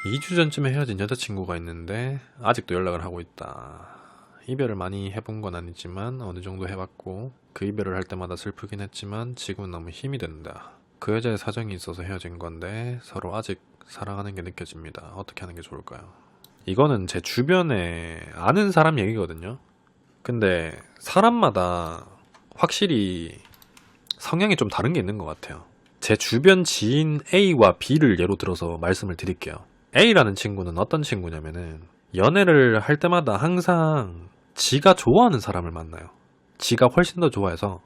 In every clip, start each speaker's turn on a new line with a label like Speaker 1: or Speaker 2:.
Speaker 1: 2주 전쯤에 헤어진 여자친구가 있는데 아직도 연락을 하고 있다. 이별을 많이 해본 건 아니지만 어느 정도 해봤고 그 이별을 할 때마다 슬프긴 했지만 지금은 너무 힘이 된다. 그 여자의 사정이 있어서 헤어진 건데 서로 아직 사랑하는 게 느껴집니다. 어떻게 하는 게 좋을까요? 이거는 제 주변에 아는 사람 얘기거든요. 근데 사람마다 확실히 성향이 좀 다른 게 있는 것 같아요. 제 주변 지인 A와 B를 예로 들어서 말씀을 드릴게요. A라는 친구는 어떤 친구냐면은 연애를 할 때마다 항상 지가 좋아하는 사람을 만나요. 지가 훨씬 더 좋아해서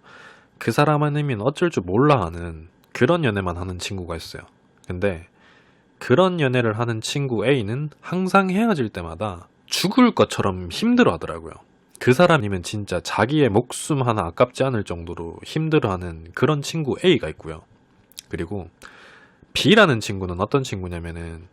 Speaker 1: 그 사람 아니면 어쩔 줄 몰라 하는 그런 연애만 하는 친구가 있어요. 근데 그런 연애를 하는 친구 A는 항상 헤어질 때마다 죽을 것처럼 힘들어 하더라고요. 그 사람이면 진짜 자기의 목숨 하나 아깝지 않을 정도로 힘들어하는 그런 친구 A가 있고요. 그리고 B라는 친구는 어떤 친구냐면은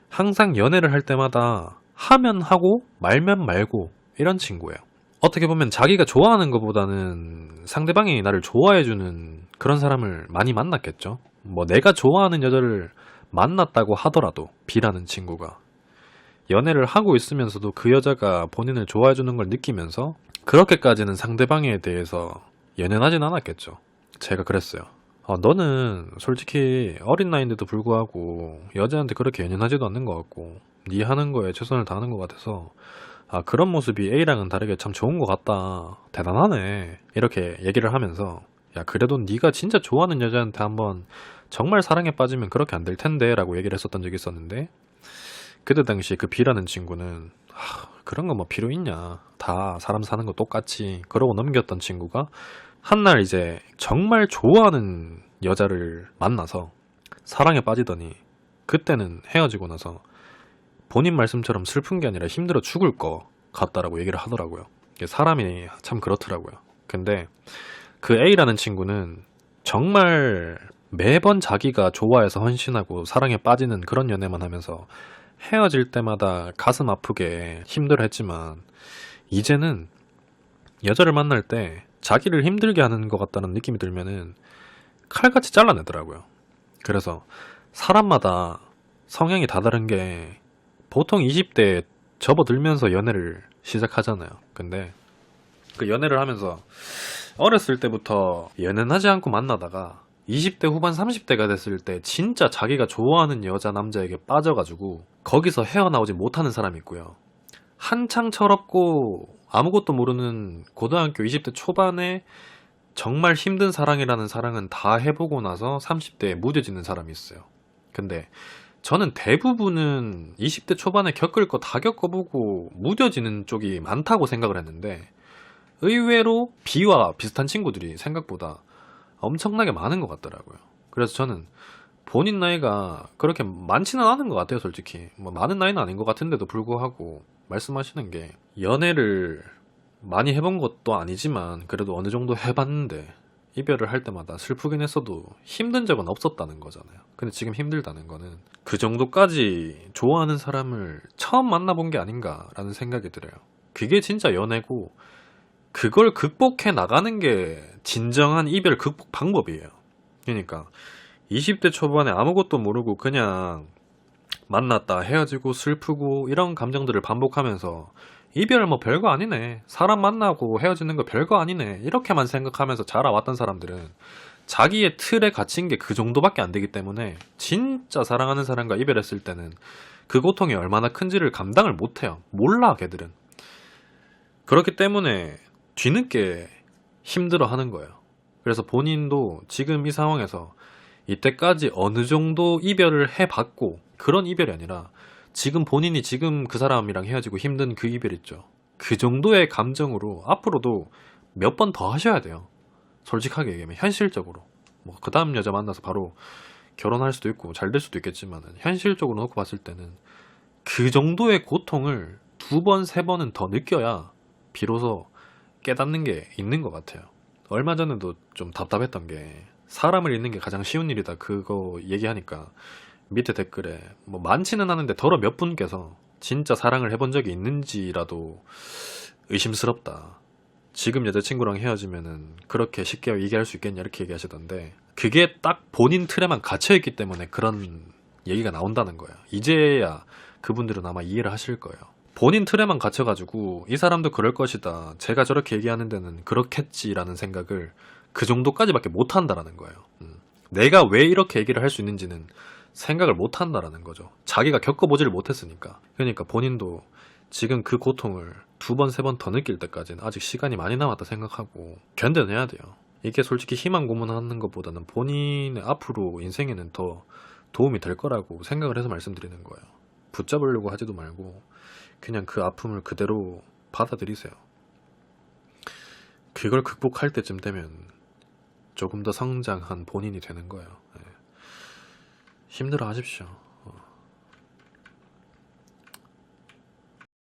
Speaker 1: 항상 연애를 할 때마다 하면 하고 말면 말고 이런 친구예요. 어떻게 보면 자기가 좋아하는 것보다는 상대방이 나를 좋아해주는 그런 사람을 많이 만났겠죠. 뭐 내가 좋아하는 여자를 만났다고 하더라도 B라는 친구가 연애를 하고 있으면서도 그 여자가 본인을 좋아해주는 걸 느끼면서 그렇게까지는 상대방에 대해서 연연하진 않았겠죠. 제가 그랬어요. 너는 솔직히 어린 나이인데도 불구하고 여자한테 그렇게 연연하지도 않는 것 같고 네 하는 거에 최선을 다하는 것 같아서 그런 모습이 A랑은 다르게 참 좋은 것 같다. 대단하네. 이렇게 얘기를 하면서 야 그래도 네가 진짜 좋아하는 여자한테 한번 정말 사랑에 빠지면 그렇게 안 될 텐데 라고 얘기를 했었던 적이 있었는데 그때 당시 그 B라는 친구는 그런 거 뭐 필요 있냐. 다 사람 사는 거 똑같지. 그러고 넘겼던 친구가 한날 이제 정말 좋아하는 여자를 만나서 사랑에 빠지더니 그때는 헤어지고 나서 본인 말씀처럼 슬픈 게 아니라 힘들어 죽을 것 같다라고 얘기를 하더라고요. 이게 사람이 참 그렇더라고요. 근데 그 A라는 친구는 정말 매번 자기가 좋아해서 헌신하고 사랑에 빠지는 그런 연애만 하면서 헤어질 때마다 가슴 아프게 힘들어 했지만 이제는 여자를 만날 때 자기를 힘들게 하는 것 같다는 느낌이 들면은 칼같이 잘라내더라고요. 그래서 사람마다 성향이 다 다른 게 보통 20대에 접어들면서 연애를 시작하잖아요. 근데 그 연애를 하면서 어렸을 때부터 연연하지 않고 만나다가 20대 후반 30대가 됐을 때 진짜 자기가 좋아하는 여자 남자에게 빠져가지고 거기서 헤어나오지 못하는 사람이 있고요. 한창 철없고 아무것도 모르는 고등학교 20대 초반에 정말 힘든 사랑이라는 사랑은 다 해보고 나서 30대에 무뎌지는 사람이 있어요. 근데 저는 대부분은 20대 초반에 겪을 거 다 겪어보고 무뎌지는 쪽이 많다고 생각을 했는데 의외로 B와 비슷한 친구들이 생각보다 엄청나게 많은 것 같더라고요. 그래서 저는 본인 나이가 그렇게 많지는 않은 것 같아요, 솔직히. 뭐 많은 나이는 아닌 것 같은데도 불구하고 말씀하시는 게 연애를 많이 해본 것도 아니지만 그래도 어느 정도 해봤는데 이별을 할 때마다 슬프긴 했어도 힘든 적은 없었다는 거잖아요. 근데 지금 힘들다는 거는 그 정도까지 좋아하는 사람을 처음 만나본 게 아닌가라는 생각이 들어요. 그게 진짜 연애고 그걸 극복해 나가는 게 진정한 이별 극복 방법이에요. 그러니까 20대 초반에 아무것도 모르고 그냥 만났다 헤어지고 슬프고 이런 감정들을 반복하면서 이별 뭐 별거 아니네. 사람 만나고 헤어지는 거 별거 아니네. 이렇게만 생각하면서 자라왔던 사람들은 자기의 틀에 갇힌 게 그 정도밖에 안 되기 때문에 진짜 사랑하는 사람과 이별했을 때는 그 고통이 얼마나 큰지를 감당을 못해요. 몰라 걔들은. 그렇기 때문에 뒤늦게 힘들어하는 거예요. 그래서 본인도 지금 이 상황에서 이때까지 어느 정도 이별을 해봤고 그런 이별이 아니라 지금 본인이 지금 그 사람이랑 헤어지고 힘든 그 이별 있죠. 그 정도의 감정으로 앞으로도 몇 번 더 하셔야 돼요. 솔직하게 얘기하면 현실적으로 뭐 그 다음 여자 만나서 바로 결혼할 수도 있고 잘 될 수도 있겠지만 현실적으로 놓고 봤을 때는 그 정도의 고통을 2번, 3번은 더 느껴야 비로소 깨닫는 게 있는 것 같아요. 얼마 전에도 좀 답답했던 게 사람을 잃는 게 가장 쉬운 일이다 그거 얘기하니까 밑에 댓글에 뭐 많지는 않은데 더러 몇 분께서 진짜 사랑을 해본 적이 있는지라도 의심스럽다. 지금 여자친구랑 헤어지면은 그렇게 쉽게 얘기할 수 있겠냐 이렇게 얘기하시던데 그게 딱 본인 틀에만 갇혀있기 때문에 그런 얘기가 나온다는 거예요. 이제야 그분들은 아마 이해를 하실 거예요. 본인 틀에만 갇혀가지고 이 사람도 그럴 것이다, 제가 저렇게 얘기하는 데는 그렇겠지라는 생각을 그 정도까지밖에 못 한다라는 거예요. 내가 왜 이렇게 얘기를 할 수 있는지는 생각을 못 한다라는 거죠. 자기가 겪어보지를 못했으니까. 그러니까 본인도 지금 그 고통을 2번, 3번 더 느낄 때까지는 아직 시간이 많이 남았다 생각하고 견뎌내야 돼요. 이게 솔직히 희망 고문하는 것보다는 본인의 앞으로 인생에는 더 도움이 될 거라고 생각을 해서 말씀드리는 거예요. 붙잡으려고 하지도 말고 그냥 그 아픔을 그대로 받아들이세요. 그걸 극복할 때쯤 되면 조금 더 성장한 본인이 되는 거예요. 힘들어 하십시오.